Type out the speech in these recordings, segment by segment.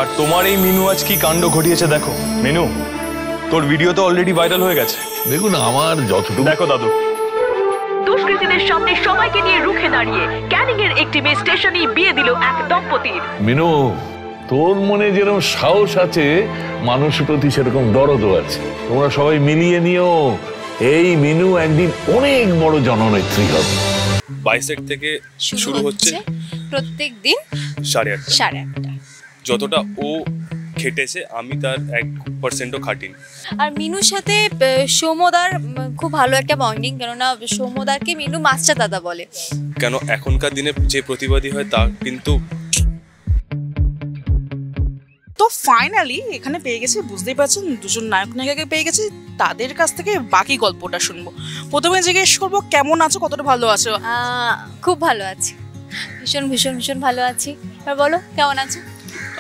আর তোমার এই মিনু আজ কি কাণ্ড ঘটিয়েছে দেখো। মিনু, তোর ভিডিও তো অলরেডি ভাইরাল হয়ে গেছে। দেখুন আমার যতটুকু দেখো দাদু, দুষ্কৃতীদের সামনে সবাইকে নিয়ে রুখে দাঁড়িয়ে ক্যানিং এর একটি মেয়ে স্টেশনে বিয়ে দিল এক দম্পতির। মিনু, তোর মনে যেরকম সাহস আছে মানুষের প্রতি সেরকম দরদও আছে। তোমরা সবাই মিলিয়ে নিও, এই মিনু একদিন অনেক বড় জননেত্রী হবে। 22 থেকে শুরু হচ্ছে প্রত্যেক দিন 8:30 যতটা ও খেটেছে আমি তার 1%ও খাটিনি। আর মিনুর সাথে সৌম্যদার খুব ভালো একটা বন্ডিং, কেননা সৌম্যদাকে মিনু মাস্টার দাদা বলে। কেন এখনকার দিনে যে প্রতিবাদী হয় তা কিন্তু। তো ফাইনালি এখানে পেয়ে গেছি, বুঝতেই পারছেন দুজন নায়ক নায়িকাকে পেয়ে গেছি। তাদের কাছ থেকে বাকি গল্পটা শুনবো। প্রথমে জিজ্ঞেস করবো কেমন আছো, কতটা ভালো আছো? খুব ভালো আছি, ভীষণ ভীষণ ভীষণ ভালো আছি। এবার বলো কেমন আছো?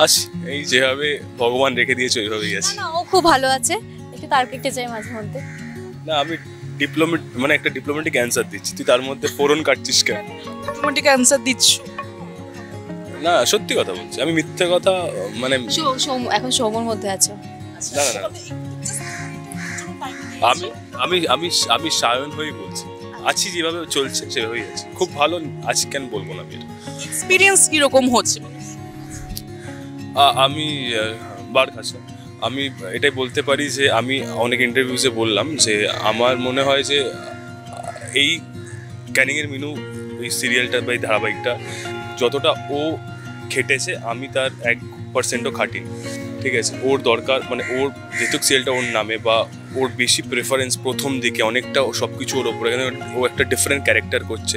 আচ্ছা, এই যেভাবে ভগবান রেখে দিয়েছে ওইভাবেই আছি। না, ও খুব ভালো আছে, একটু তার পিকটা চাই মাঝে মধ্যে। না, আমি একটা ডিপ্লোম্যাটিক অ্যান্সার দিচ্ছি, তুই তার মধ্যে ফোরন কাটছিস কেন? ডিপ্লোম্যাটিক অ্যান্সার দিচ্ছ? না, সত্যি কথা বলছি, আমি মিথ্যে কথা মানে এখন সৌম্যর মধ্যে আছো? না না না, আমি আমি আমি আমি সায়ন হয়েই বলছি, আছি যেভাবে চলছে সেভাবেই আছি, খুব ভালো আছি, কেন বলবো না? আমি এক্সপিরিয়েন্স কিরকম হচ্ছে? আমি বার খাচ্ছি, আমি এটাই বলতে পারি যে আমি অনেক ইন্টারভিউসে বললাম যে আমার মনে হয় যে এই ক্যানিংয়ের মিনু এই সিরিয়ালটা বা এই ধারাবাহিকটা যতটা ও খেটেছে আমি তার 1%ও খাটিনি। ঠিক আছে, ওর দরকার মানে ওর যেহেতু সিরিয়ালটা ওর নামে বা ওর বেশি প্রেফারেন্স প্রথম দিকে অনেকটা সব কিছু ওর ওপরে, ও একটা ডিফারেন্ট ক্যারেক্টার করছে।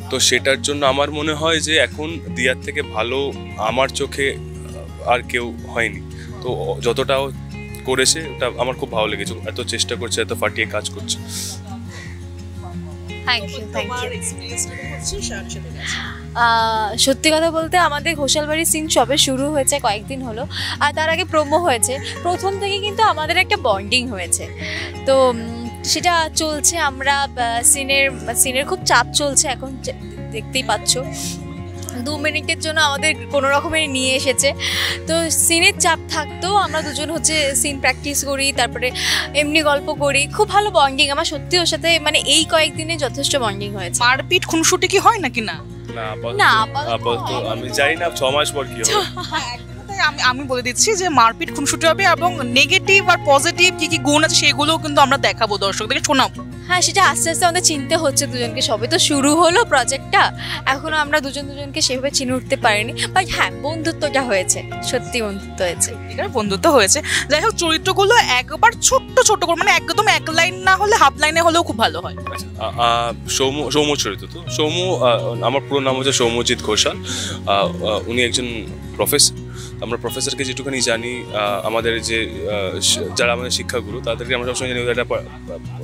তো সেটার জন্য আমার মনে হয় যে এখন দিয়ার থেকে ভালো আমার চোখে আর কেউ হয়নি। তো যতটাও করেছে ওটা আমার খুব ভালো লেগেছে, এত চেষ্টা করছে, এত ফাটিয়ে কাজ করছে। সত্যি কথা বলতে আমাদের ঘোষালবাড়ির সিন সবে শুরু হয়েছে, কয়েকদিন হলো, আর তার আগে প্রোমো হয়েছে। প্রথম থেকে কিন্তু আমাদের একটা বন্ডিং হয়েছে, তো সেটা চলছে। আমরা সিনের খুব চাপ চলছে এখন, দেখতেই পাচ্ছ। 2 মিনিটের জন্য আমাদের কোনো রকমের নিয়ে এসেছে, তো সিনের চাপ থাকতেও আমরা দুজন হচ্ছে সিন প্র্যাকটিস করি, তারপরে এমনি গল্প করি, খুব ভালো বন্ডিং আমার সত্যি ওর সাথে। মানে এই কয়েকদিনে যথেষ্ট বন্ডিং হয়েছে। মারপিট খুনসুটি কি হয় নাকি? না না, আপাতত আমি জানি না 6 মাস পর কি হবে। আমি বলে দিচ্ছি যে মারপিট খুনসুটি হবে, এবং নেগেটিভ আর পজিটিভ কি কি গুণ আছে সেগুলোও কিন্তু আমরা দেখাবো, দর্শকদেরকে শোনাবো। হ্যাঁ, সেটা আস্তে আস্তে আমাদের চিনতে হচ্ছে দুজনকে। সবে তো শুরু হলো প্রজেক্টটা, এখনো আমরা দুজনকে সেভাবে চিনে উঠতে পারিনি, বাট হ্যাঁ বন্ধুত্বটা হয়েছে, সত্যি বন্ধুত্ব হয়েছে, বন্ধুত্ব হয়েছে। যাই হোক, চরিত্রগুলো একবার ছোট্ট ছোট্ট করে, মানে একদম 1 লাইন না হলে হাফ লাইনে হলেও খুব ভালো হয়। সৌম্য চরিত্র, তো সৌম্য, আমার পুরো নাম হচ্ছে সৌম্যজিৎ ঘোষাল। উনি একজন প্রফেসর। আমরা প্রফেসরকে যেটুকুনি জানি, আমাদের যে যারা আমাদের শিক্ষাগুরু তাদেরকে আমরা সবসময় জানি একটা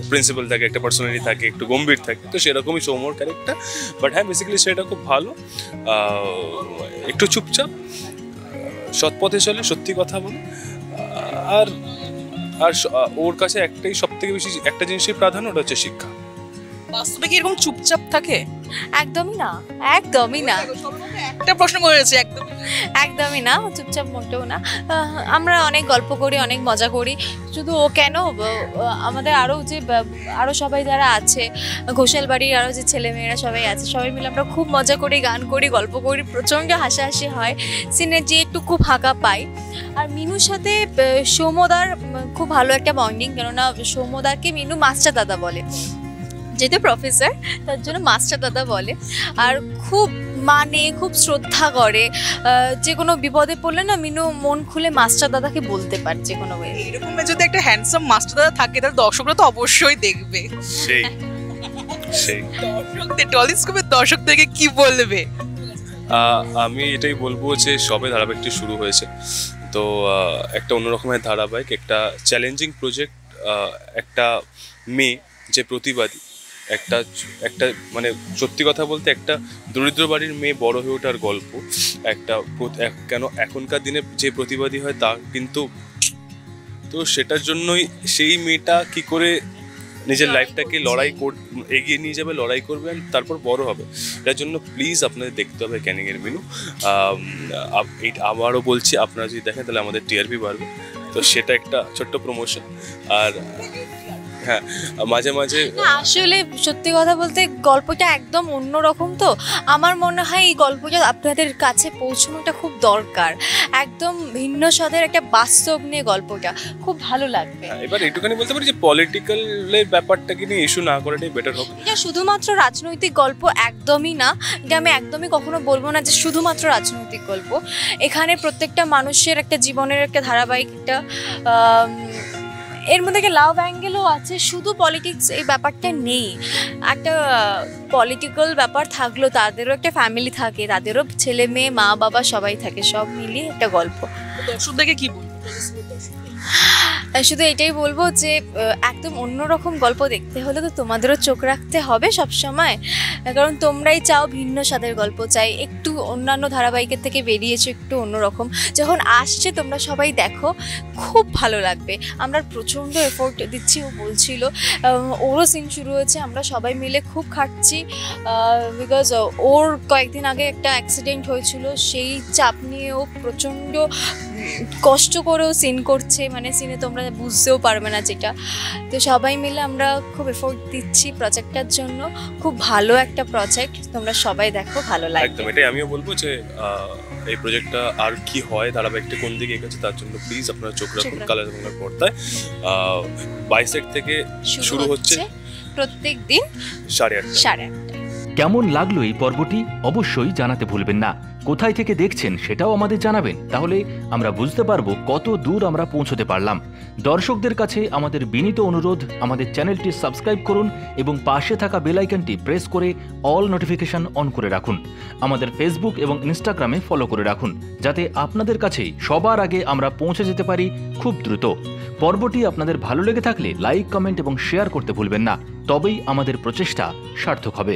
প্রিন্সিপাল থাকে, একটা পার্সোনালিটি থাকে, একটু গম্ভীর থাকে, তো সেরকমই সৌম্যর ক্যারেক্টার। বাট হ্যাঁ, বেসিক্যালি সেটা খুব ভালো, একটু চুপচাপ, সৎ পথে চলে, সত্যি কথা বলে। আর ওর কাছে একটাই সবথেকে বেশি একটা জিনিসের প্রাধান্য, ওটা হচ্ছে শিক্ষা। বাস্তবে কি এরকম চুপচাপ থাকে? একদমই না, একদমই না। একটা প্রশ্ন করেছি, একদমই না, চুপচাপ মোটেও না। আমরা অনেক গল্প করি, অনেক মজা করি। শুধু ও কেন, আমাদের আরও সবাই যারা আছে, ঘোষালবাড়ির আরও যে ছেলেমেয়েরা সবাই আছে, সবাই মিলে আমরা খুব মজা করি, গান করি, গল্প করি, প্রচণ্ড হাসাহাসি হয়। সিনের যে একটু খুব ফাঁকা পাই। আর মিনুর সাথে সৌম্যদার খুব ভালো একটা বন্ডিং, কেননা সৌম্যদাকে মিনু মাস্টার দাদা বলে, যেহেতু প্রফেসর তার জন্য মাস্টার দাদা বলে। আর খুব খুব শ্রদ্ধা করে, যে কোনো বিপদে পড়লে না মিনু মন খুলে মাস্টার দাদাকে বলতে পারে যে কোনো। এরকম যদি একটা হ্যান্ডসাম মাস্টার দাদা থাকে তাহলে দর্শকরা তো অবশ্যই দেখবে। দর্শকদের টেলিস্কোপের দর্শকদেরকে কি বলবে? আমি এটাই বলবো যে সবে ধারাবাহিকটি শুরু হয়েছে, তো একটা অন্যরকমের ধারাবাহিক, একটা চ্যালেঞ্জিং প্রজেক্ট, একটা মেয়ে যে প্রতিবাদী, একটা মানে সত্যি কথা বলতে একটা দরিদ্র বাড়ির মেয়ে বড় হয়ে ওঠার গল্প। কেন এখনকার দিনে যে প্রতিবাদী হয় তা কিন্তু, তো সেটার জন্যই সেই মেয়েটা কি করে নিজের লাইফটাকে এগিয়ে নিয়ে যাবে, লড়াই করবে, and তারপর বড় হবে। এটার জন্য প্লিজ আপনাদের দেখতে হবে ক্যানিংয়ের মিনু। আবারও বলছি, আপনারা যদি দেখেন তাহলে আমাদের টিআরপি বাড়বে, তো সেটা একটা ছোট্ট প্রমোশন। আর হ্যাঁ, মাঝে মাঝে আসলে সত্যি কথা বলতে গল্পটা একদম অন্যরকম, তো আমার মনে হয় এই গল্পটা আপনাদের কাছে পৌঁছানোটা খুব দরকার। একদম ভিন্ন স্বাদের একটা বাস্তব নিয়ে গল্পটা খুব ভালো লাগবে। এবার একটুখানি বলতে পারি যে পলিটিক্যালের ব্যাপারটাকে নিয়ে ইস্যু না করাটাই বেটার হবে। এটা শুধুমাত্র রাজনৈতিক গল্প একদমই না, এটা আমি একদমই কখনো বলবো না যে শুধুমাত্র রাজনৈতিক গল্প। এখানে প্রত্যেকটা মানুষের একটা জীবনের একটা ধারাবাহিক একটা এর মধ্যে একটা লাভ অ্যাঙ্গেলও আছে, শুধু পলিটিক্স এই ব্যাপারটা নেই। একটা পলিটিক্যাল ব্যাপার থাকলেও তাদেরও একটা ফ্যামিলি থাকে, তাদেরও ছেলে মেয়ে মা বাবা সবাই থাকে, সব মিলিয়ে একটা গল্প। দর্শকদেরকে কি বলবো? শুধু এটাই বলবো যে একদম অন্যরকম গল্প দেখতে হলে তো তোমাদেরও চোখ রাখতে হবে সব সময়, কারণ তোমরাই চাও ভিন্ন স্বাদের গল্প, চাই একটু অন্যান্য ধারাবাহিকের থেকে বেরিয়েছো, একটু অন্যরকম। যখন আসছে তোমরা সবাই দেখো, খুব ভালো লাগবে। আমরা প্রচণ্ড এফোর্ট দিচ্ছি, ও বলছিল ওরও সিন শুরু হয়েছে, আমরা সবাই মিলে খুব খাটছি, বিকজ ওর কয়েকদিন আগে একটা অ্যাক্সিডেন্ট হয়েছিল, সেই চাপ নিয়ে ও প্রচণ্ড কষ্ট করেও সিন করছে, মানে সিনে তোমরা বুঝতেও পারবে না যেটা। তো সবাই মিলে আমরা খুব এফোর্ট দিচ্ছি প্রজেক্টটার জন্য, খুব ভালো একটা প্রজেক্ট, তোমরা সবাই দেখো, ভালো লাগবে। একদম এটাই আমিও বলবো যে এই প্রজেক্টটা আর কি হয়, ধারাবাহিকটা কোন দিকে এগোচ্ছে, তার জন্য প্লিজ আপনারা চোখ রাখুন কালার বাংলার পর্দায়। 22 থেকে শুরু হচ্ছে প্রত্যেক দিন 8:30। কেমন লাগলো এই পর্বটি অবশ্যই জানাতে ভুলবেন না। কোথায় থেকে দেখছেন সেটাও আমাদের জানাবেন, তাহলে আমরা বুঝতে পারবো কত দূর আমরা পৌঁছতে পারলাম। দর্শকদের কাছে আমাদের বিনীত অনুরোধ, আমাদের চ্যানেলটি সাবস্ক্রাইব করুন এবং পাশে থাকা বেল আইকনটি প্রেস করে অল নোটিফিকেশন অন করে রাখুন। আমাদের ফেসবুক এবং ইনস্টাগ্রামে ফলো করে রাখুন, যাতে আপনাদের কাছেই সবার আগে আমরা পৌঁছে যেতে পারি খুব দ্রুত। পর্বটি আপনাদের ভালো লেগে থাকলে লাইক, কমেন্ট এবং শেয়ার করতে ভুলবেন না, তবেই আমাদের প্রচেষ্টা সার্থক হবে।